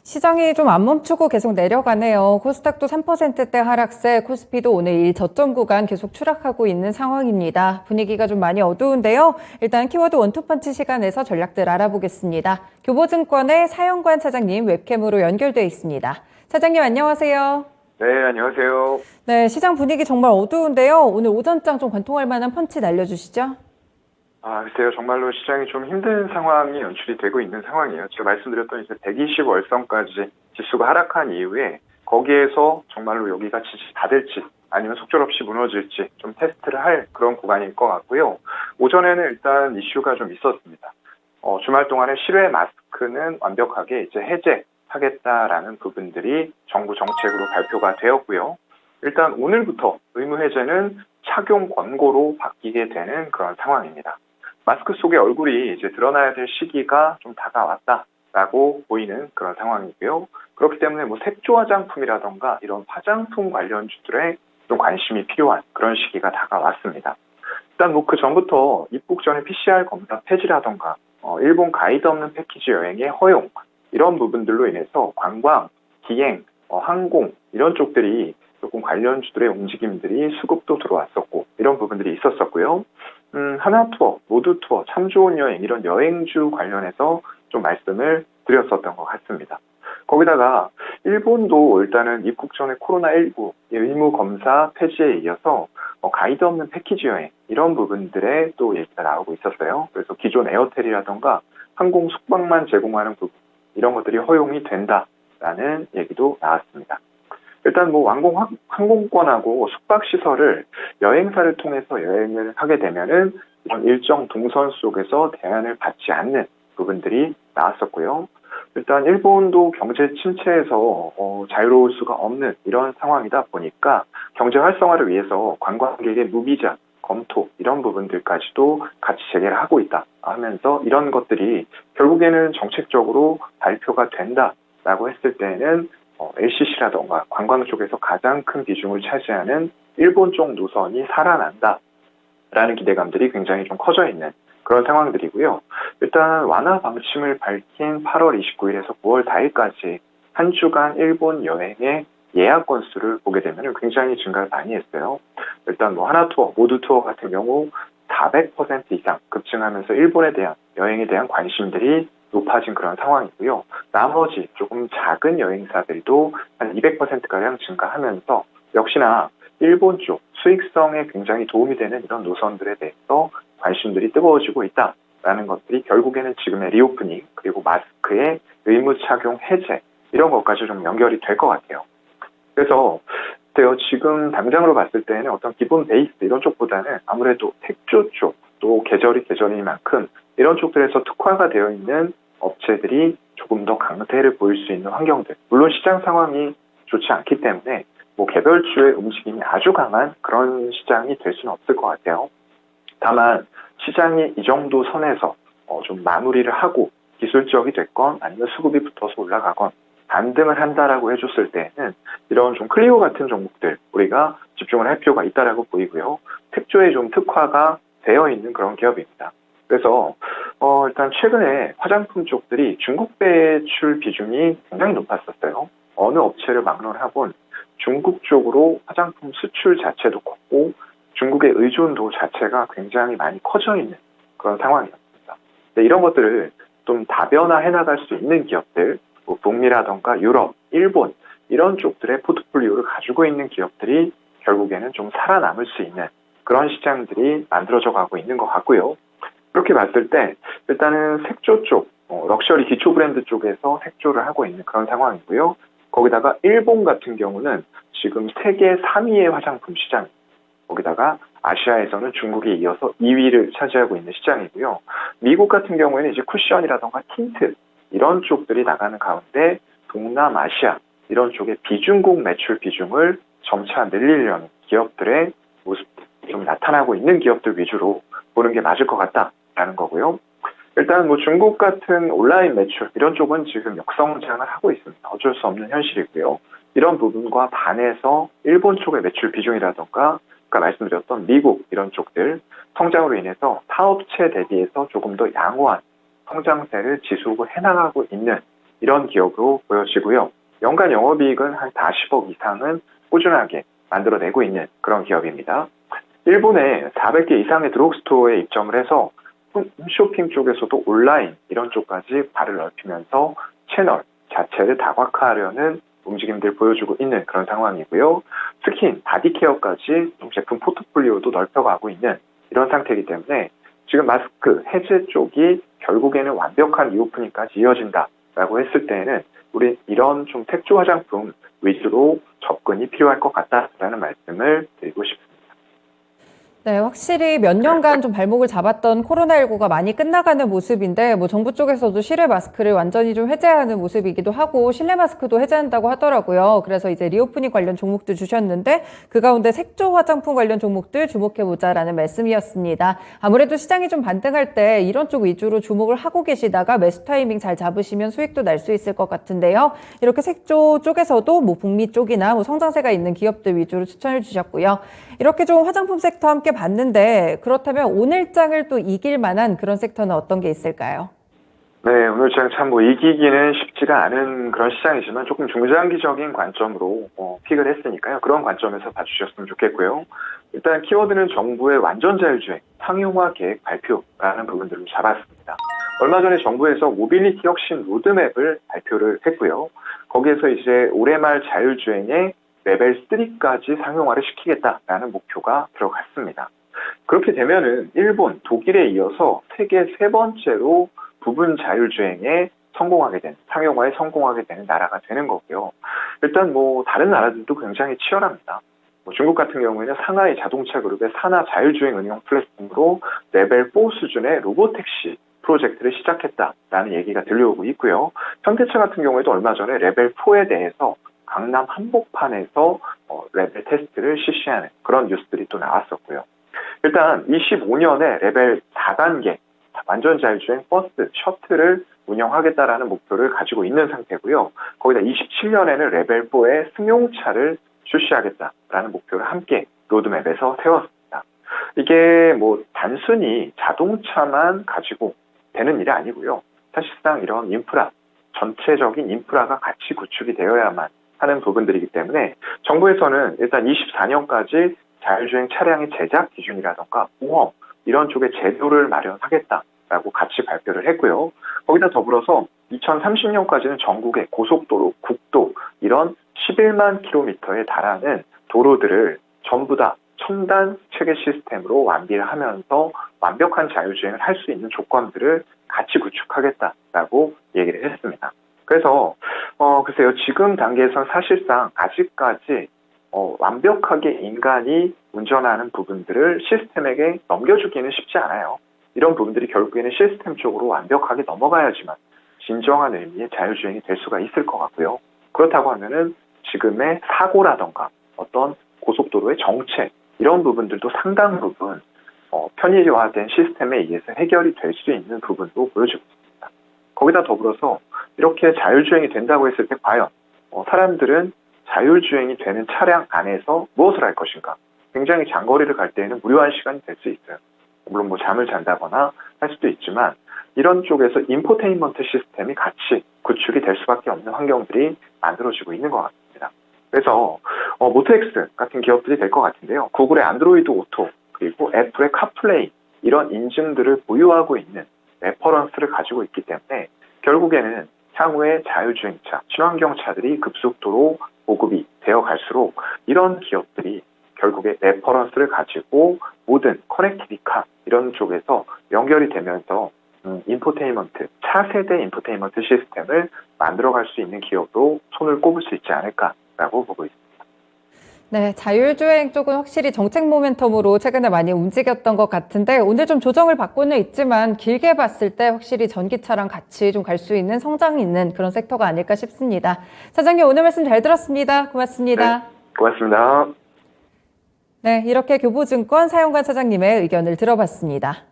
시장이 좀 안 멈추고 계속 내려가네요. 코스닥도 3%대 하락세, 코스피도 오늘 일 저점 구간 계속 추락하고 있는 상황입니다. 분위기가 좀 많이 어두운데요. 일단 키워드 원투펀치 시간에서 전략들 알아보겠습니다. 교보증권의 사영관 차장님 웹캠으로 연결돼 있습니다. 차장님 안녕하세요. 네, 안녕하세요. 네, 시장 분위기 정말 어두운데요. 오늘 오전장 좀 관통할 만한 펀치 날려주시죠. 글쎄요. 정말로 시장이 좀 힘든 상황이 연출이 되고 있는 상황이에요. 제가 말씀드렸던 이제 120 월선까지 지수가 하락한 이후에 거기에서 정말로 여기가 지지 받을지 아니면 속절없이 무너질지 좀 테스트를 할 그런 구간일 것 같고요. 오전에는 일단 이슈가 좀 있었습니다. 주말 동안에 실외 마스크는 완벽하게 이제 해제하겠다라는 부분들이 정부 정책으로 발표가 되었고요. 일단 오늘부터 의무 해제는 착용 권고로 바뀌게 되는 그런 상황입니다. 마스크 속에 얼굴이 이제 드러나야 될 시기가 좀 다가왔다라고 보이는 그런 상황이고요. 그렇기 때문에 뭐 색조 화장품이라던가 이런 화장품 관련주들에 좀 관심이 필요한 그런 시기가 다가왔습니다. 일단 뭐 그 전부터 입국 전에 PCR 검사 폐지라던가 일본 가이드 없는 패키지 여행의 허용 이런 부분들로 인해서 관광, 기행, 항공 이런 쪽들이 조금 관련주들의 움직임들이 수급도 들어왔었고 이런 부분들이 있었었고요. 하나투어, 모두투어, 참 좋은 여행 이런 여행주 관련해서 좀 말씀을 드렸었던 것 같습니다. 거기다가 일본도 일단은 입국 전에 코로나19 의무 검사 폐지에 이어서 가이드 없는 패키지 여행 이런 부분들에 또 얘기가 나오고 있었어요. 그래서 기존 에어텔이라던가 항공 숙박만 제공하는 부분 이런 것들이 허용이 된다라는 얘기도 나왔습니다. 일단 뭐 항공권하고 숙박시설을 여행사를 통해서 여행을 하게 되면은 이런 일정 동선 속에서 대안을 받지 않는 부분들이 나왔었고요. 일단 일본도 경제 침체에서 자유로울 수가 없는 이런 상황이다 보니까 경제 활성화를 위해서 관광객의 무비자 검토 이런 부분들까지도 같이 재개를 하고 있다 하면서 이런 것들이 결국에는 정책적으로 발표가 된다라고 했을 때는 LCC라던가 관광 쪽에서 가장 큰 비중을 차지하는 일본 쪽 노선이 살아난다라는 기대감들이 굉장히 좀 커져 있는 그런 상황들이고요. 일단 완화 방침을 밝힌 8월 29일에서 9월 4일까지 한 주간 일본 여행의 예약 건수를 보게 되면 굉장히 증가를 많이 했어요. 일단 뭐 하나투어, 모두투어 같은 경우 400% 이상 급증하면서 일본에 대한 여행에 대한 관심들이 높아진 그런 상황이고요. 나머지 조금 작은 여행사들도 한 200%가량 증가하면서 역시나 일본 쪽 수익성에 굉장히 도움이 되는 이런 노선들에 대해서 관심들이 뜨거워지고 있다라는 것들이 결국에는 지금의 리오프닝 그리고 마스크의 의무 착용 해제 이런 것까지 좀 연결이 될 것 같아요. 그래서 지금 당장으로 봤을 때는 어떤 기본 베이스 이런 쪽보다는 아무래도 택조 쪽 또 계절인 만큼 이런 쪽들에서 특화가 되어 있는 업체들이 조금 더 강세를 보일 수 있는 환경들. 물론 시장 상황이 좋지 않기 때문에 뭐 개별주의 움직임이 아주 강한 그런 시장이 될 수는 없을 것 같아요. 다만 시장이 이 정도 선에서 좀 마무리를 하고 기술적이 됐건 아니면 수급이 붙어서 올라가건 반등을 한다라고 해줬을 때는 이런 좀 클리오 같은 종목들 우리가 집중을 할 필요가 있다라고 보이고요. 택조에 좀 특화가 되어 있는 그런 기업입니다. 그래서 일단 최근에 화장품 쪽들이 중국 배출 비중이 굉장히 높았었어요. 어느 업체를 막론하곤 중국 쪽으로 화장품 수출 자체도 컸고 중국의 의존도 자체가 굉장히 많이 커져 있는 그런 상황이었습니다. 이런 것들을 좀 다변화해 나갈 수 있는 기업들, 뭐 북미라던가 유럽, 일본 이런 쪽들의 포트폴리오를 가지고 있는 기업들이 결국에는 좀 살아남을 수 있는 그런 시장들이 만들어져 가고 있는 것 같고요. 그렇게 봤을 때 일단은 색조 쪽, 럭셔리 기초 브랜드 쪽에서 색조를 하고 있는 그런 상황이고요. 거기다가 일본 같은 경우는 지금 세계 3위의 화장품 시장, 거기다가 아시아에서는 중국에 이어서 2위를 차지하고 있는 시장이고요. 미국 같은 경우에는 이제 쿠션이라던가 틴트 이런 쪽들이 나가는 가운데 동남아시아 이런 쪽의 비중국 매출 비중을 점차 늘리려는 기업들의 모습들이 좀 나타나고 있는 기업들 위주로 보는 게 맞을 것 같다라는 거고요. 일단 뭐 중국 같은 온라인 매출 이런 쪽은 지금 역성장을 하고 있습니다. 어쩔 수 없는 현실이고요. 이런 부분과 반해서 일본 쪽의 매출 비중이라던가 아까 말씀드렸던 미국 이런 쪽들 성장으로 인해서 타업체 대비해서 조금 더 양호한 성장세를 지속을 해나가고 있는 이런 기업으로 보여지고요. 연간 영업이익은 한 40억 이상은 꾸준하게 만들어내고 있는 그런 기업입니다. 일본에 400개 이상의 드럭스토어에 입점을 해서 홈쇼핑 쪽에서도 온라인 이런 쪽까지 발을 넓히면서 채널 자체를 다각화하려는 움직임들 보여주고 있는 그런 상황이고요. 스킨, 바디케어까지 좀 제품 포트폴리오도 넓혀가고 있는 이런 상태이기 때문에 지금 마스크, 해제 쪽이 결국에는 완벽한 리오프닝까지 이어진다라고 했을 때에는 우리 이런 좀 택조 화장품 위주로 접근이 필요할 것 같다라는 말씀을 드리고 싶습니다. 네, 확실히 몇 년간 좀 발목을 잡았던 코로나19가 많이 끝나가는 모습인데, 뭐 정부 쪽에서도 실외 마스크를 완전히 좀 해제하는 모습이기도 하고, 실내 마스크도 해제한다고 하더라고요. 그래서 이제 리오프닝 관련 종목도 주셨는데, 그 가운데 색조 화장품 관련 종목들 주목해보자라는 말씀이었습니다. 아무래도 시장이 좀 반등할 때 이런 쪽 위주로 주목을 하고 계시다가 매수 타이밍 잘 잡으시면 수익도 날 수 있을 것 같은데요. 이렇게 색조 쪽에서도 뭐 북미 쪽이나 뭐 성장세가 있는 기업들 위주로 추천을 주셨고요. 이렇게 좀 화장품 섹터 함께 봤는데 그렇다면 오늘장을 또 이길 만한 그런 섹터는 어떤 게 있을까요? 네, 오늘장 참 뭐 이기기는 쉽지가 않은 그런 시장이지만 조금 중장기적인 관점으로 픽을 했으니까요. 그런 관점에서 봐주셨으면 좋겠고요. 일단 키워드는 정부의 완전 자율주행 상용화 계획 발표라는 부분들을 잡았습니다. 얼마 전에 정부에서 모빌리티 혁신 로드맵을 발표를 했고요. 거기에서 이제 올해 말 자율주행에 레벨 3까지 상용화를 시키겠다라는 목표가 들어갔습니다. 그렇게 되면은 일본, 독일에 이어서 세계 세 번째로 부분 자율주행에 성공하게 되는, 상용화에 성공하게 되는 나라가 되는 거고요. 일단 뭐 다른 나라들도 굉장히 치열합니다. 중국 같은 경우에는 상하이 자동차 그룹의 산하 자율주행 응용 플랫폼으로 레벨 4 수준의 로보택시 프로젝트를 시작했다라는 얘기가 들려오고 있고요. 현대차 같은 경우에도 얼마 전에 레벨 4에 대해서 강남 한복판에서 레벨 테스트를 실시하는 그런 뉴스들이 또 나왔었고요. 일단 25년에 레벨 4단계 완전 자율주행 버스, 셔틀을 운영하겠다라는 목표를 가지고 있는 상태고요. 거기다 27년에는 레벨 4의 승용차를 출시하겠다라는 목표를 함께 로드맵에서 세웠습니다. 이게 뭐 단순히 자동차만 가지고 되는 일이 아니고요. 사실상 이런 인프라, 전체적인 인프라가 같이 구축이 되어야만 하는 부분들이기 때문에 정부에서는 일단 24년까지 자율주행 차량의 제작 기준이라던가 보험 이런 쪽에 제도를 마련하겠다라고 같이 발표를 했고요. 거기다 더불어서 2030년까지는 전국의 고속도로, 국도 이런 11만 킬로미터에 달하는 도로들을 전부 다 첨단 체계 시스템으로 완비를 하면서 완벽한 자율주행을 할 수 있는 조건들을 같이 구축하겠다라고 얘기를 했습니다. 그래서 글쎄요, 지금 단계에서는 사실상 아직까지 완벽하게 인간이 운전하는 부분들을 시스템에게 넘겨주기는 쉽지 않아요. 이런 부분들이 결국에는 시스템 쪽으로 완벽하게 넘어가야지만 진정한 의미의 자율주행이 될 수가 있을 것 같고요. 그렇다고 하면은 지금의 사고라던가 어떤 고속도로의 정체 이런 부분들도 상당 부분 편의화된 시스템에 의해서 해결이 될 수 있는 부분도 보여주고 있습니다. 거기다 더불어서 이렇게 자율주행이 된다고 했을 때 과연 사람들은 자율주행이 되는 차량 안에서 무엇을 할 것인가? 굉장히 장거리를 갈 때에는 무료한 시간이 될 수 있어요. 물론 뭐 잠을 잔다거나 할 수도 있지만 이런 쪽에서 인포테인먼트 시스템이 같이 구축이 될 수밖에 없는 환경들이 만들어지고 있는 것 같습니다. 그래서 모토엑스 같은 기업들이 될 것 같은데요. 구글의 안드로이드 오토 그리고 애플의 카플레이 이런 인증들을 보유하고 있는 레퍼런스를 가지고 있기 때문에 결국에는 향후에 자율주행차, 친환경차들이 급속도로 보급이 되어 갈수록 이런 기업들이 결국에 레퍼런스를 가지고 모든 커넥티비카 이런 쪽에서 연결이 되면서 인포테인먼트, 차세대 인포테인먼트 시스템을 만들어갈 수 있는 기업으로 손을 꼽을 수 있지 않을까라고 보고 있습니다. 네, 자율주행 쪽은 확실히 정책 모멘텀으로 최근에 많이 움직였던 것 같은데 오늘 좀 조정을 받고는 있지만 길게 봤을 때 확실히 전기차랑 같이 좀 갈 수 있는 성장 있는 그런 섹터가 아닐까 싶습니다. 차장님 오늘 말씀 잘 들었습니다. 고맙습니다. 네, 고맙습니다. 네, 이렇게 교보증권 사용관 차장님의 의견을 들어봤습니다.